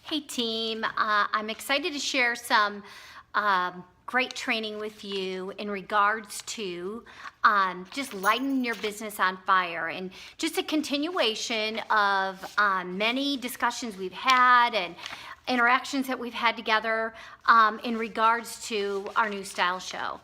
Hey team, I'm excited to share some great training with you in regards to just lighting your business on fire, and just a continuation of many discussions we've had and interactions that we've had together in regards to our new style show.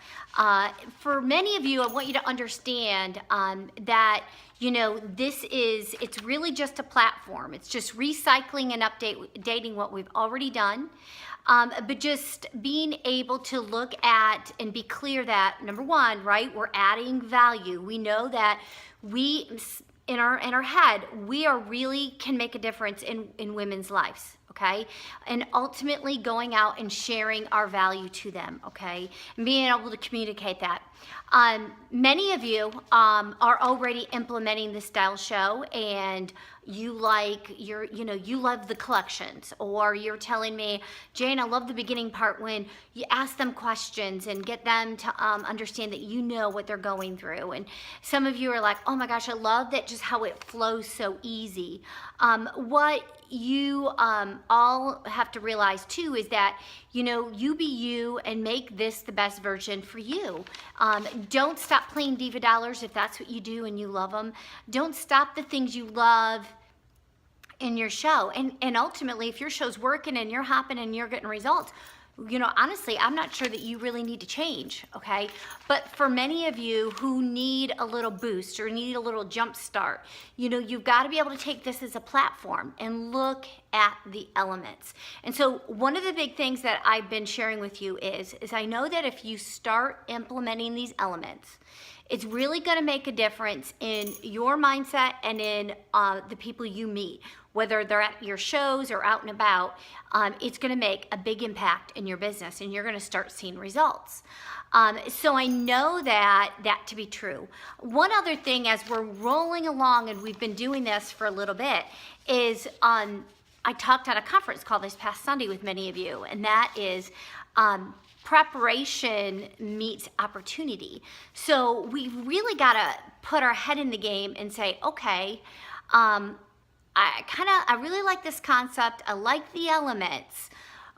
For many of you, I want you to understand that it's really just a platform. It's just recycling and updating what we've already done. But just being able to look at and be clear that, number one, right, we're adding value. We know that in our head, we are really can make a difference in women's lives, okay? And ultimately going out and sharing our value to them, okay? And being able to communicate that. Many of you are already implementing the style show, and you love the collections, or you're telling me, Jane, I love the beginning part when you ask them questions and get them to understand that you know what they're going through. And some of you are like, oh my gosh, I love that, just how it flows so easy. What you all have to realize too is that, you be you and make this the best version for you. Don't stop playing Diva Dollars if that's what you do and you love them. Don't stop the things you love in your show. And ultimately, if your show's working and you're hopping and you're getting results, honestly, I'm not sure that you really need to change, okay? But for many of you who need a little boost or need a little jump start, you've got to be able to take this as a platform and look at the elements. And so one of the big things that I've been sharing with you is I know that if you start implementing these elements, it's really going to make a difference in your mindset and in the people you meet, whether they're at your shows or out and about. It's going to make a big impact in your business, and you're going to start seeing results. So I know that to be true. One other thing, as we're rolling along, and we've been doing this for a little bit, is I talked at a conference call this past Sunday with many of you, and that is preparation meets opportunity. So we've really got to put our head in the game and say, okay, I really like this concept. I like the elements,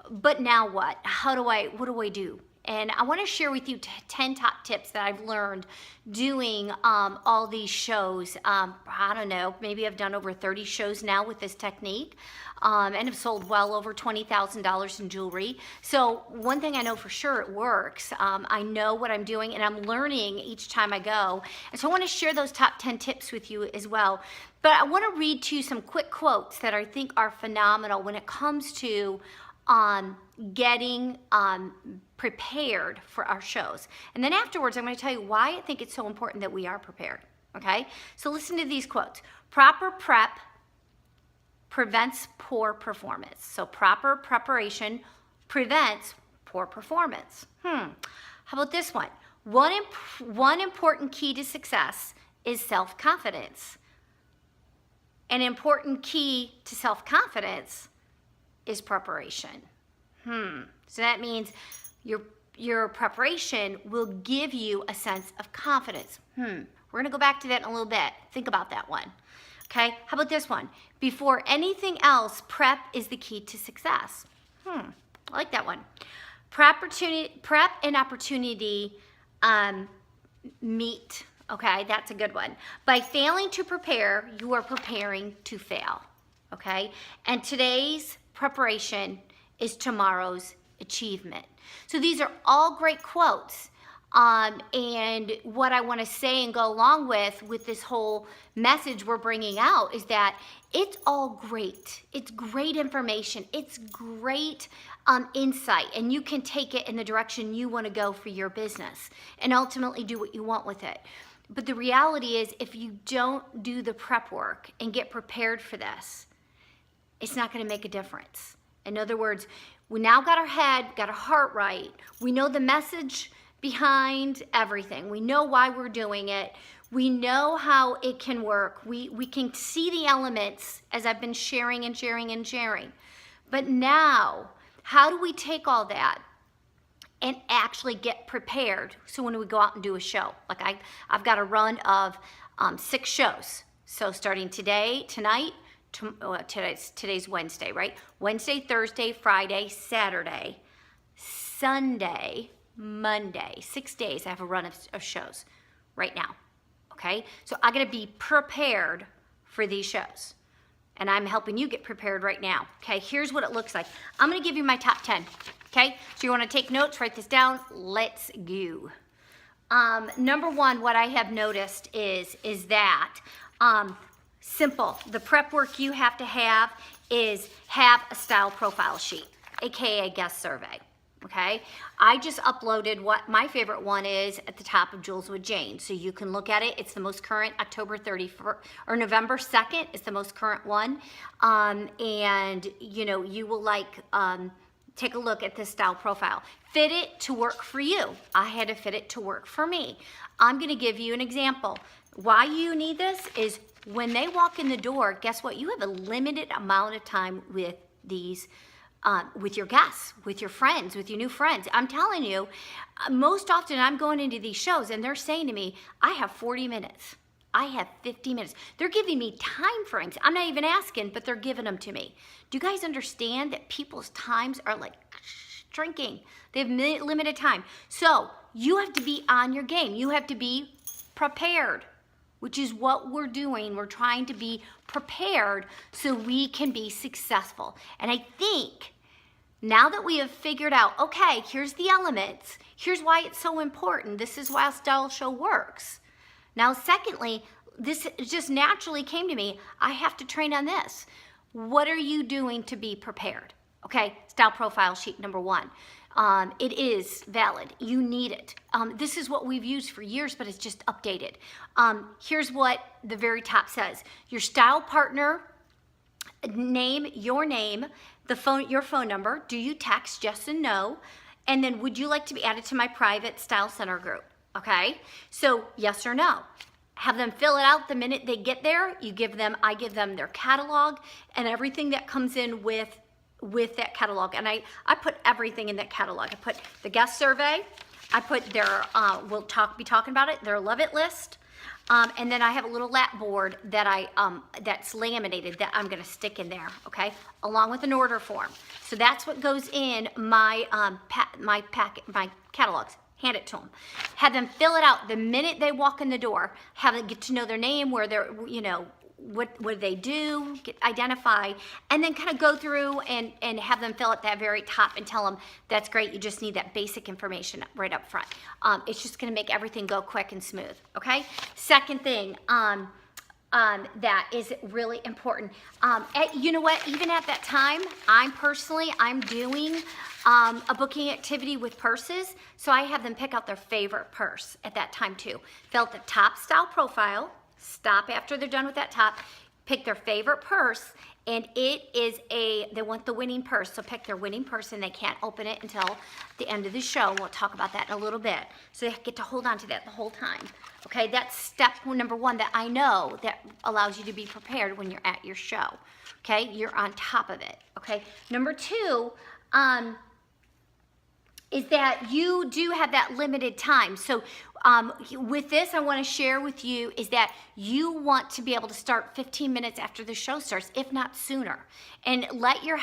but now what? What do I do? And I want to share with you 10 top tips that I've learned doing all these shows. I don't know, maybe I've done over 30 shows now with this technique, and have sold well over $20,000 in jewelry. So one thing I know for sure, it works. I know what I'm doing, and I'm learning each time I go. And so I want to share those top 10 tips with you as well. But I want to read to you some quick quotes that I think are phenomenal when it comes to getting prepared for our shows. And then afterwards, I'm going to tell you why I think it's so important that we are prepared. Okay? So listen to these quotes. Proper prep prevents poor performance. So proper preparation prevents poor performance. How about this one? One important key to success is self-confidence. An important key to self-confidence is preparation. So that means your preparation will give you a sense of confidence. We're gonna go back to that in a little bit. Think about that one. Okay, how about this one? Before anything else, prep is the key to success. I like that one. Prep and opportunity meet. Okay, that's a good one. By failing to prepare, you are preparing to fail. Okay, and today's preparation is tomorrow's achievement. So these are all great quotes. And what I want to say and go along with this whole message we're bringing out is that it's all great. It's great information. It's great insight, and you can take it in the direction you want to go for your business and ultimately do what you want with it. But the reality is, if you don't do the prep work and get prepared for this, it's not going to make a difference. In other words, we now got our head, got our heart right. We know the message behind everything. We know why we're doing it. We know how it can work. We can see the elements, as I've been sharing and sharing and sharing. But now, how do we take all that and actually get prepared so when we go out and do a show? Like I've got a run of 6 shows. So starting today, tonight, today's Wednesday, right? Wednesday, Thursday, Friday, Saturday, Sunday, Monday, 6 days I have a run of shows right now, okay? So I gotta be prepared for these shows. And I'm helping you get prepared right now, okay? Here's what it looks like. I'm gonna give you my top 10, okay? So you wanna take notes, write this down, let's go. Number one, what I have noticed is that, simple, the prep work you have to have is have a style profile sheet, AKA guest survey. Okay, I just uploaded what my favorite one is at the top of Jules with Jane. So you can look at it. It's the most current, October 31st or November 2nd is the most current one. And you know, you will take a look at this style profile. Fit it to work for you. I had to fit it to work for me. I'm gonna give you an example. Why you need this is when they walk in the door, guess what? You have a limited amount of time with these with your guests, with your friends, with your new friends. I'm telling you, most often I'm going into these shows and they're saying to me, I have 40 minutes. I have 50 minutes. They're giving me time frames. I'm not even asking, but they're giving them to me. Do you guys understand that people's times are like shrinking? They have limited time. So you have to be on your game. You have to be prepared, which is what we're doing. We're trying to be prepared so we can be successful. And I think now that we have figured out, okay, here's the elements, here's why it's so important, this is why a style show works. Now, secondly, this just naturally came to me, I have to train on this. What are you doing to be prepared? Okay, style profile sheet number one. It is valid. You need it. This is what we've used for years, but it's just updated. Here's what the very top says. Your style partner name, your name, your phone number. Do you text yes and no? And then would you like to be added to my private style center group? Okay, so yes or no. Have them fill it out the minute they get there. I give them their catalog and everything that comes in with that catalog. And I put everything in that catalog. I put the guest survey. I put their, we'll be talking about it, their love it list. And then I have a little lap board that that's laminated that I'm gonna stick in there, okay? Along with an order form. So that's what goes in my catalogs. Hand it to them. Have them fill it out the minute they walk in the door. Have them get to know their name, where they're, you know, what do they do, identify, and then kind of go through and have them fill at that very top and tell them, that's great, you just need that basic information right up front. It's just gonna make everything go quick and smooth, okay? Second thing, that is really important. You know what, even at that time, I'm doing a booking activity with purses, so I have them pick out their favorite purse at that time too. Fill out the top style profile, stop after they're done with that top, pick their favorite purse, and they want the winning purse, so pick their winning purse and they can't open it until the end of the show. We'll talk about that in a little bit. So they get to hold on to that the whole time. Okay, that's step number one that I know that allows you to be prepared when you're at your show. Okay, you're on top of it. Okay, number two, is that you do have that limited time. So with this, I want to share with you is that you want to be able to start 15 minutes after the show starts, if not sooner. And let your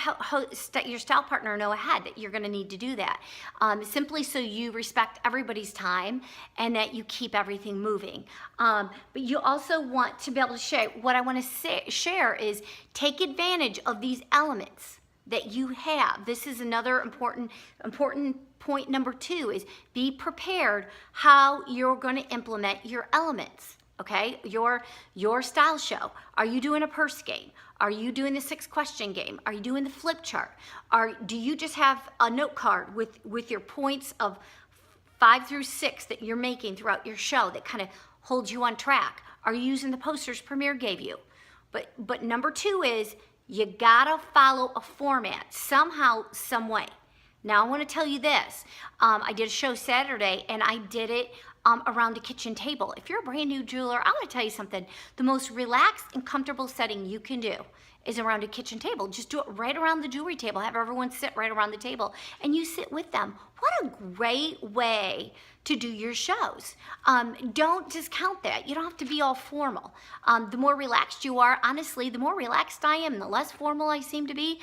style partner know ahead that you're going to need to do that. Simply so you respect everybody's time and that you keep everything moving. But you also want to be able to share. What I want to share is take advantage of these elements that you have. This is another important point. Number two is be prepared how you're going to implement your elements. Okay, your style show. Are you doing a purse game? Are you doing the 6-question game? Are you doing the flip chart? Do you just have a note card with your points of 5 through 6 that you're making throughout your show that kind of holds you on track? Are you using the posters Premier gave you? But number two is you gotta follow a format somehow, some way. Now I want to tell you this. I did a show Saturday and I did it around a kitchen table. If you're a brand new jeweler, I want to tell you something. The most relaxed and comfortable setting you can do is around a kitchen table. Just do it right around the jewelry table. Have everyone sit right around the table and you sit with them what a great way to do your shows. Don't discount that. You don't have to be all formal. The more relaxed you are, honestly, the more relaxed I am, the less formal I seem to be,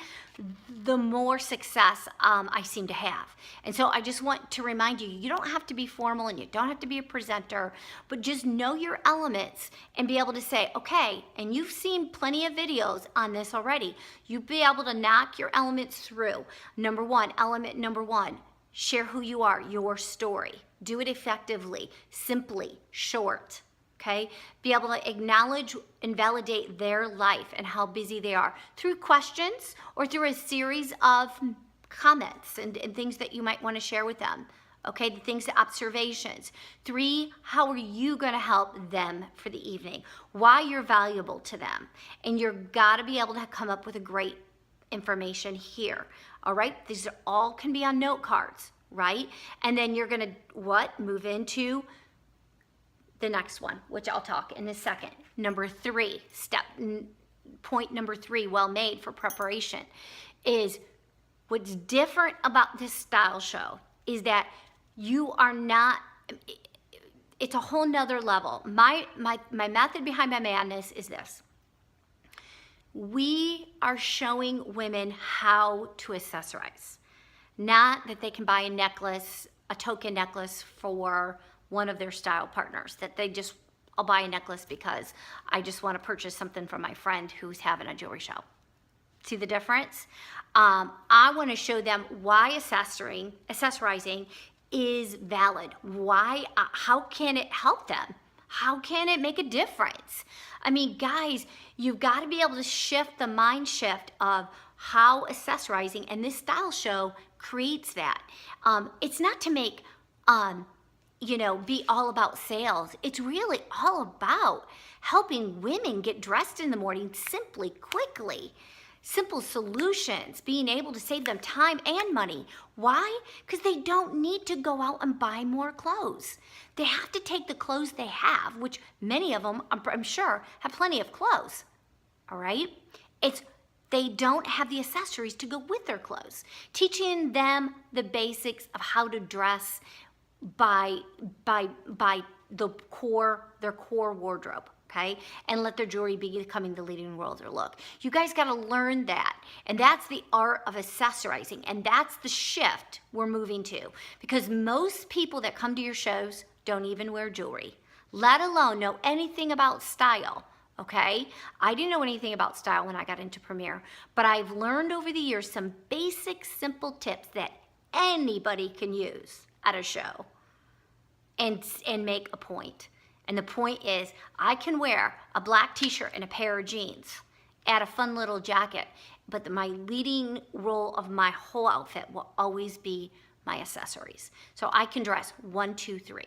the more success I seem to have. And so I just want to remind you, you don't have to be formal and you don't have to be a presenter, but just know your elements and be able to say, okay, and you've seen plenty of videos on this already. You'll be able to knock your elements through. Element number one, share who you are, your story. Do it effectively, simply, short, okay? Be able to acknowledge and validate their life and how busy they are through questions or through a series of comments and things that you might want to share with them, okay? The things, the observations. 3, how are you going to help them for the evening? Why you're valuable to them. And you're got to be able to come up with a great information here, all right? These all can be on note cards, right? And then you're gonna move into the next one, which I'll talk in a second. Number 3, point number 3, well made for preparation, is what's different about this style show is that you are not, it's a whole nother level. My method behind my madness is this. We are showing women how to accessorize. Not that they can buy a necklace, a token necklace for one of their style partners, that they just, I'll buy a necklace because I just want to purchase something from my friend who's having a jewelry show. See the difference? I want to show them why accessorizing is valid. Why, how can it help them? How can it make a difference? I mean, guys, you've got to be able to shift the mind shift of how accessorizing, and this style show creates that. It's not to make, be all about sales. It's really all about helping women get dressed in the morning simply, quickly. Simple solutions, being able to save them time and money. Why? Because they don't need to go out and buy more clothes. They have to take the clothes they have, which many of them, I'm sure, have plenty of clothes. All right? They don't have the accessories to go with their clothes. Teaching them the basics of how to dress by their core wardrobe. Okay, and let their jewelry be becoming the leading role of their look. You guys got to learn that, and that's the art of accessorizing, and that's the shift we're moving to, because most people that come to your shows don't even wear jewelry, let alone know anything about style. Okay, I didn't know anything about style when I got into Premier, but I've learned over the years some basic, simple tips that anybody can use at a show and make a point. And the point is, I can wear a black t-shirt and a pair of jeans, add a fun little jacket, but my leading role of my whole outfit will always be my accessories. So I can dress 1, 2, 3,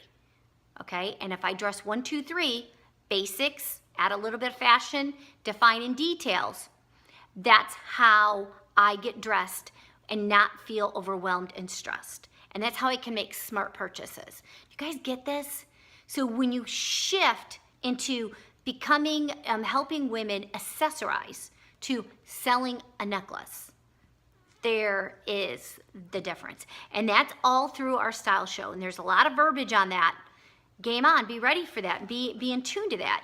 okay? And if I dress 1, 2, 3, basics, add a little bit of fashion, defining details, that's how I get dressed and not feel overwhelmed and stressed. And that's how I can make smart purchases. You guys get this? So when you shift into becoming, helping women accessorize to selling a necklace, there is the difference. And that's all through our style show. And there's a lot of verbiage on that. Game on, be ready for that, be in tune to that,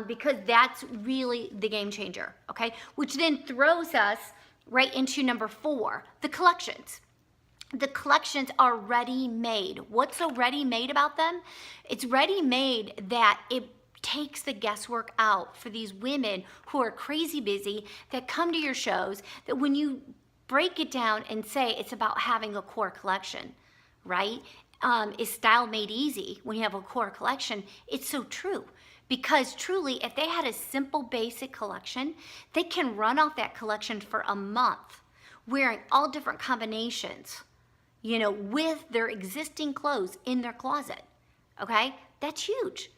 because that's really the game changer, okay? Which then throws us right into number 4, the collections. The collections are ready-made. What's so ready-made about them? It's ready-made that it takes the guesswork out for these women who are crazy busy that come to your shows, that when you break it down and say it's about having a core collection, right? Is style made easy when you have a core collection? It's so true. Because truly, if they had a simple, basic collection, they can run off that collection for a month wearing all different combinations, with their existing clothes in their closet, okay? That's huge.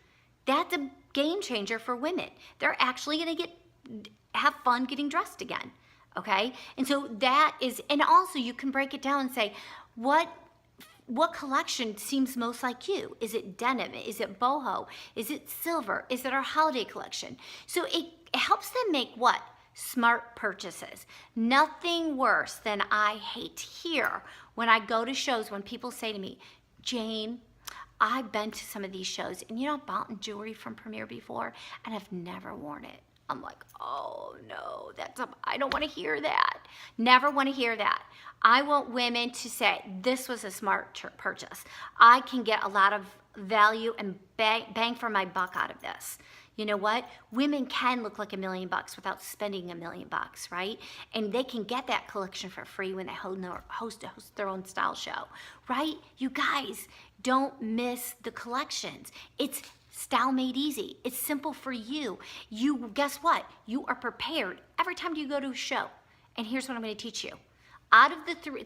That's a game changer for women. They're actually gonna have fun getting dressed again, okay? And so that is, and also you can break it down and say, what collection seems most like you? Is it denim? Is it boho? Is it silver? Is it our holiday collection? So it helps them make what? smart purchases. Nothing worse than I hate to hear when I go to shows when people say to me, Jane, I've been to some of these shows and I've bought jewelry from Premier before and I've never worn it. I'm like, oh no, I don't want to hear that. Never want to hear that. I want women to say, this was a smart purchase. I can get a lot of value and bang for my buck out of this. You know what? Women can look like $1 million without spending $1 million, right? And they can get that collection for free when they host their own style show, right? You guys, don't miss the collections. It's style made easy. It's simple for you. Guess what? You are prepared every time you go to a show. And here's what I'm going to teach you. Out of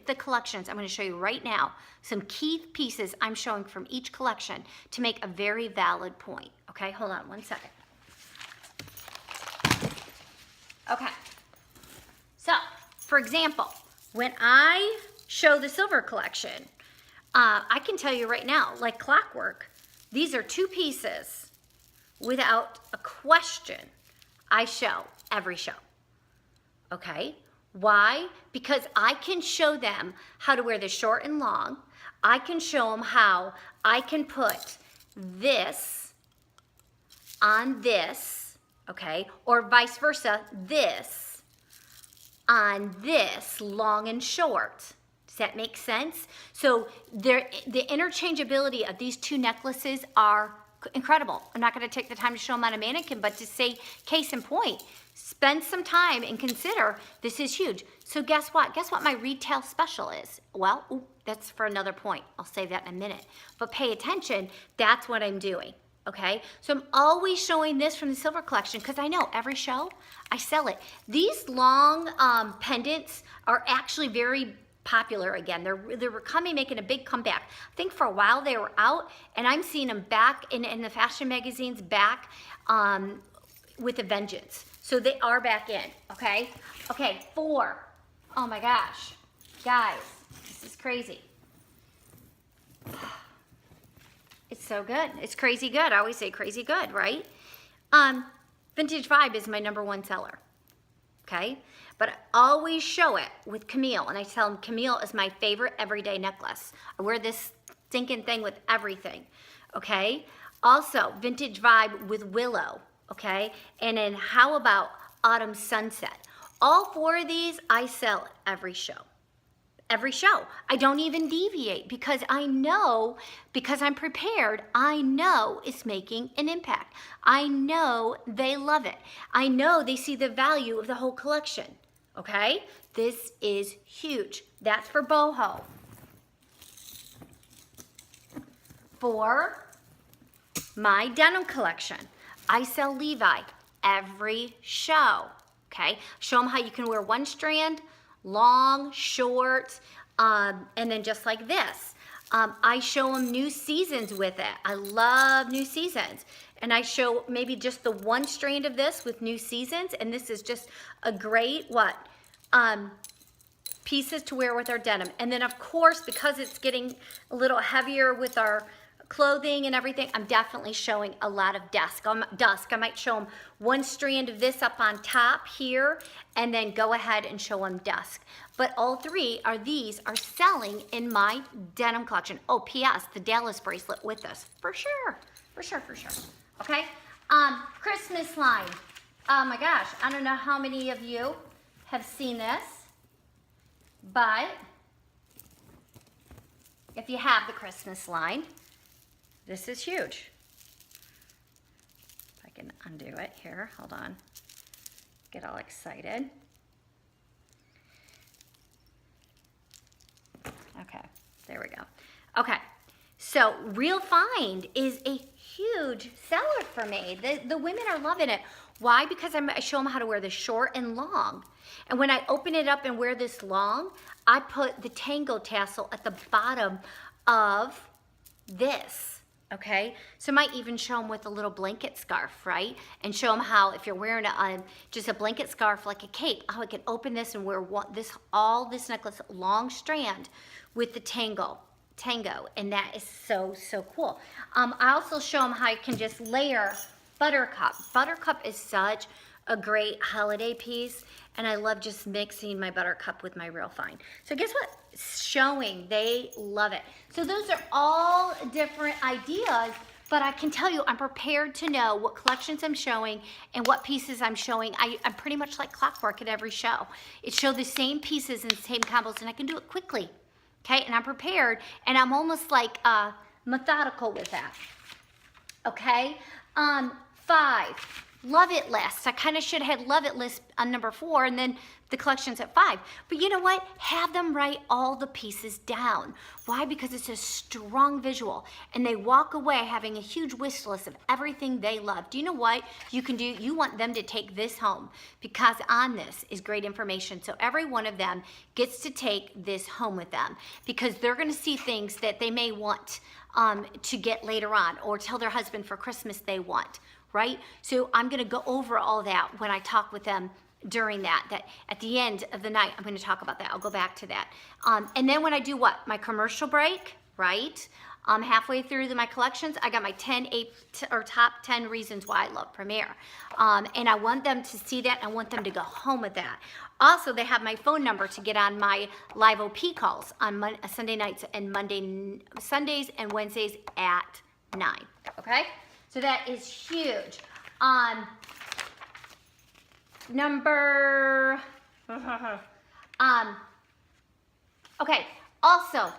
the collections, I'm going to show you right now some key pieces I'm showing from each collection to make a very valid point. Okay, hold on one second. Okay, so for example, when I show the silver collection, I can tell you right now, like clockwork, these are two pieces without a question I show every show. Okay, why? Because I can show them how to wear the short and long. I can show them how I can put this on this, okay, or vice versa, this on this, long and short. Does that make sense? So the interchangeability of these two necklaces are incredible. I'm not going to take the time to show them on a mannequin, but to say case in point, spend some time and consider this is huge. So guess what? Guess what my retail special is? Well, that's for another point. I'll save that in a minute. But pay attention. That's what I'm doing. Okay? So I'm always showing this from the silver collection because I know every show I sell it. These long pendants are actually very popular again. They're coming, making a big comeback. I think for a while they were out, and I'm seeing them back in the fashion magazines back with a vengeance. So they are back in, okay? Okay, 4. Oh my gosh. Guys, this is crazy. It's so good. It's crazy good. I always say crazy good, right? Vintage Vibe is my #1 seller, okay? But I always show it with Camille, and I tell them Camille is my favorite everyday necklace. I wear this stinking thing with everything, okay? Also, Vintage Vibe with Willow, okay? And then how about Autumn Sunset? All 4 of these I sell every show. Every show. I don't even deviate because I know, because I'm prepared, I know it's making an impact. I know they love it. I know they see the value of the whole collection. Okay? This is huge. That's for boho. For my denim collection, I sell Levi every show. Okay? Show them how you can wear one strand, long, short, and then just like this. I show them new seasons with it. I love new seasons. And I show maybe just the one strand of this with new seasons. And this is just a great, pieces to wear with our denim. And then of course, because it's getting a little heavier with our clothing and everything, I'm definitely showing a lot of dusk. I might show them one strand of this up on top here, and then go ahead and show them dusk. But all 3 are selling in my denim collection. Oh, P.S. the Dallas bracelet with us, for sure, for sure, for sure. Okay, Christmas line. Oh my gosh, I don't know how many of you have seen this, but if you have the Christmas line, this is huge. If I can undo it here, hold on. Get all excited. Okay, there we go. Okay, so Real Find is a huge seller for me. The women are loving it. Why? Because I show them how to wear the short and long. And when I open it up and wear this long, I put the tango tassel at the bottom of this. Okay, so I might even show them with a little blanket scarf, right? And show them how, if you're wearing just a blanket scarf like a cape, how I can open this and wear all this necklace, long strand with the tango, and that is so, so cool. I also show them how I can just layer Buttercup. Buttercup is such a great holiday piece, and I love just mixing my buttercup with my real fine. So guess what? Showing, they love it. So those are all different ideas, but I can tell you I'm prepared to know what collections I'm showing and what pieces I'm showing. I'm pretty much like clockwork at every show. It show the same pieces and the same combos, and I can do it quickly, okay? And I'm prepared, and I'm almost like methodical with that, okay? 5, love it list. I kind of should have had love it list on number 4 and then the collections at 5. But you know what? Have them write all the pieces down. Why? Because it's a strong visual and they walk away having a huge wish list of everything they love. Do you know what you can do? You want them to take this home because on this is great information. So every one of them gets to take this home with them because they're going to see things that they may want to get later on or tell their husband for Christmas they want. Right? So I'm going to go over all that when I talk with them during that at the end of the night, I'm going to talk about that. I'll go back to that. And then when I do what? My commercial break, right? Halfway through my collections, I got my top 10 reasons why I love Premier. And I want them to see that. I want them to go home with that. Also, they have my phone number to get on my live OP calls on Sunday nights and Sundays and Wednesdays at 9. Okay? So that is huge. Number, okay, also,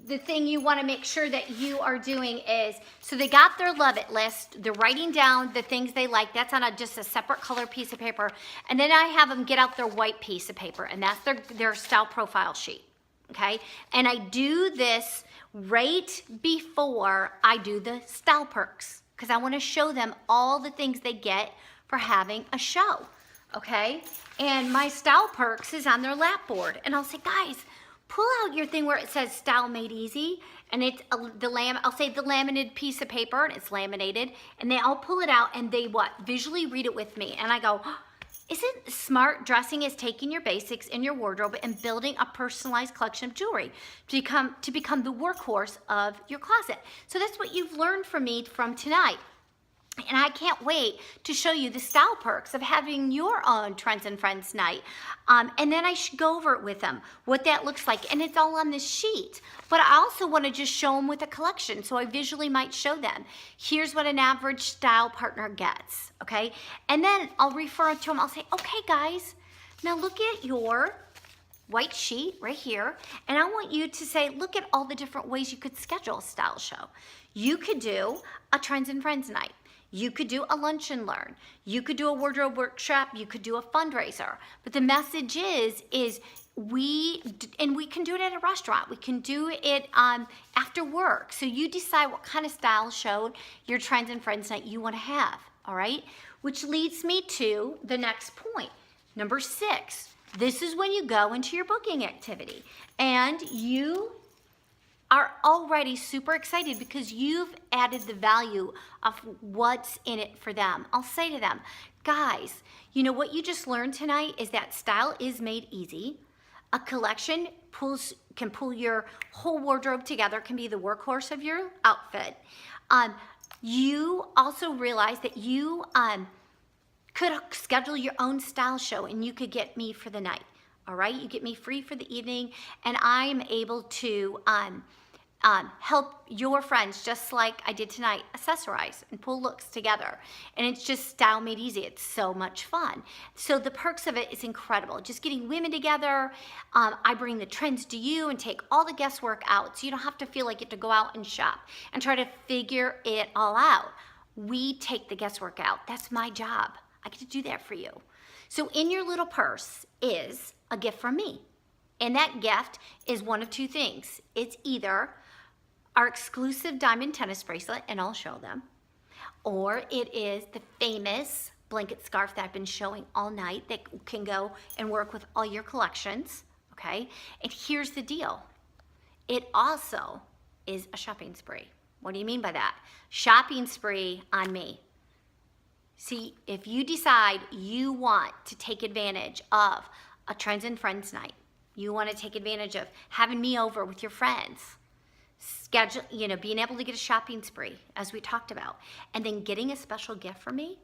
the thing you want to make sure that you are doing is, so they got their love it list, they're writing down the things they like, that's on just a separate color piece of paper, and then I have them get out their white piece of paper, and that's their style profile sheet, okay? And I do this right before I do the style perks because I want to show them all the things they get for having a show, okay? And my style perks is on their lap board, and I'll say, guys, pull out your thing where it says Style Made Easy, and it's I'll say the laminated piece of paper, and it's laminated, and they all pull it out, and they visually read it with me, and I go, isn't smart dressing is taking your basics in your wardrobe and building a personalized collection of jewelry to become the workhorse of your closet? So that's what you've learned from me from tonight. And I can't wait to show you the style perks of having your own Trends and Friends night. And then I should go over it with them, what that looks like. And it's all on this sheet. But I also want to just show them with a collection. So I visually might show them, here's what an average style partner gets, okay? And then I'll refer to them. I'll say, okay, guys, now look at your white sheet right here. And I want you to say, look at all the different ways you could schedule a style show. You could do a Trends and Friends night. You could do a lunch and learn. You could do a wardrobe workshop. You could do a fundraiser. But the message is we can do it at a restaurant. We can do it after work. So you decide what kind of style show your Trends and Friends night you want to have, all right? Which leads me to the next point. Number 6, this is when you go into your booking activity. And you are already super excited because you've added the value of what's in it for them. I'll say to them, guys, you know what you just learned tonight is that style is made easy. A collection can pull your whole wardrobe together, can be the workhorse of your outfit. You also realize that you could schedule your own style show and you could get me for the night. All right, you get me free for the evening, and I'm able to help your friends just like I did tonight, accessorize and pull looks together. And it's just style made easy. It's so much fun. So the perks of it is incredible. Just getting women together. I bring the trends to you and take all the guesswork out so you don't have to feel like you have to go out and shop and try to figure it all out. We take the guesswork out. That's my job. I get to do that for you. So in your little purse is a gift from me. And that gift is one of two things. It's either our exclusive diamond tennis bracelet, and I'll show them, or it is the famous blanket scarf that I've been showing all night that can go and work with all your collections, okay? And here's the deal. It also is a shopping spree. What do you mean by that? Shopping spree on me. See, if you decide you want to take advantage of a Trends and Friends night, you want to take advantage of having me over with your friends, schedule, being able to get a shopping spree, as we talked about, and then getting a special gift for me,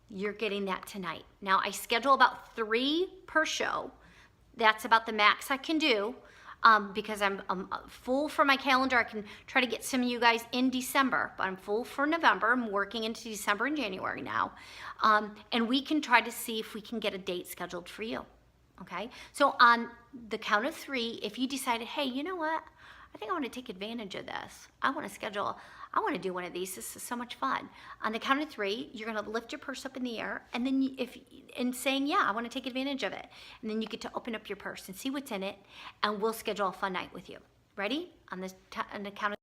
you're getting that tonight. Now, I schedule about 3 per show. That's about the max I can do because I'm full for my calendar. I can try to get some of you guys in December, but I'm full for November. I'm working into December and January now. And we can try to see if we can get a date scheduled for you. Okay? So on the count of 3, if you decided, hey, you know what? I think I want to take advantage of this. I want to do one of these. This is so much fun. On the count of 3, you're going to lift your purse up in the air, and then saying, yeah, I want to take advantage of it. And then you get to open up your purse and see what's in it, and we'll schedule a fun night with you. Ready? On the count of